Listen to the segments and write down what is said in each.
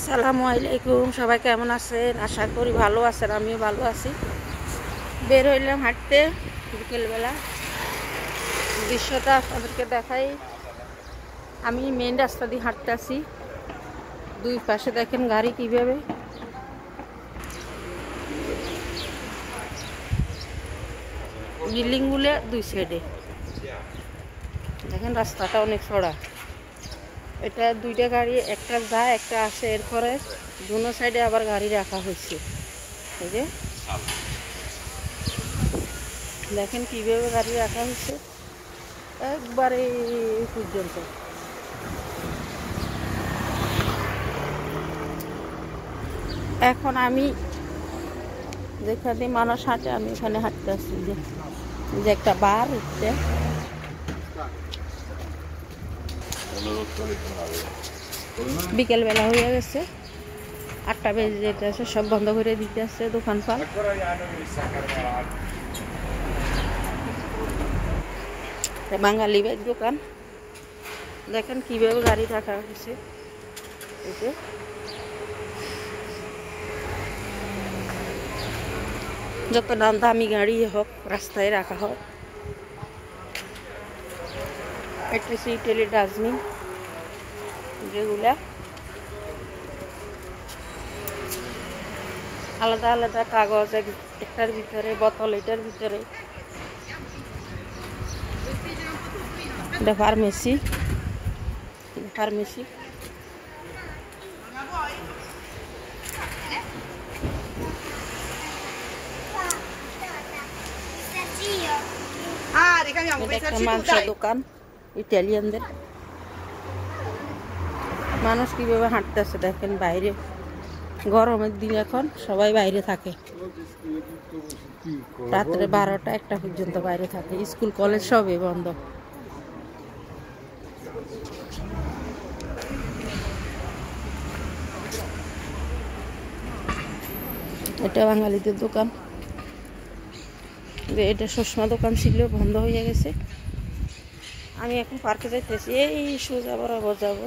আসসালামু আলাইকুম, সবাই কেমন আছেন? আশা করি ভালো আছেন, আমিও ভালো আছি। বের হইলাম হাঁটতে বিকেলবেলা। দৃশ্যটা আপনাদেরকে দেখাই। আমি মেন রাস্তা দিয়ে হাঁটতে আসি। দুই পাশে দেখেন গাড়ি কিভাবে। বিল্ডিংগুলো দুই সাইডে দেখেন, রাস্তাটা অনেক চড়া। এটা দুইটা গাড়ি, একটা যায় একটা আসে। এরপরে দুনো সাইডে আবার গাড়ি রাখা হয়েছে। এই যে দেখেন কিভাবে গাড়ি রাখা হয়েছে একবারে পর্যন্ত। এখন আমি যেখানে মানুষ হাঁটে আমি এখানে হাঁটতে আসছি। যে একটা বার হচ্ছে, বিকেলবেলা হয়ে গেছে, 8টা বেজে যেতে আছে, সব বন্ধ করে দিতে আসছে দোকানপাট। বাঙালি ব্যাগ দোকান। দেখেন কিভাবে গাড়ি রাখা হয়েছে। যত দামি গাড়ি হোক রাস্তায় রাখা হোক। ইলেকট্রিসিটি ডাস্টবিন যেগুলা আলাদা আলাদা কাগজ, একটার ভিতরে বোতল, এটার ভিতরে। এটা ফার্মেসি। মাংসের দোকান ইটালিয়ানদের। মানুষ কিভাবে হাঁটতেছে দেখেন বাইরে। গরমের দিন, এখন সবাই বাইরে থাকে। রাত্রে 12টা 1টা পর্যন্ত বাইরে থাকে। স্কুল কলেজ সবই বন্ধ। এটা বাঙালিদের দোকান। এটা চশমা দোকান ছিল, বন্ধ হয়ে গেছে। আমি এখন পার্কে যাইতেছি, এই সোজা বরাবর যাবো।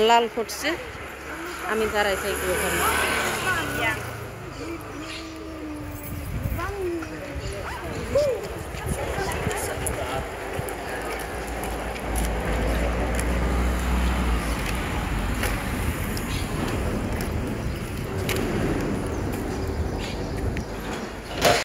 লাল ফুটছে, আমি দাঁড়াই থাকি ওখানে।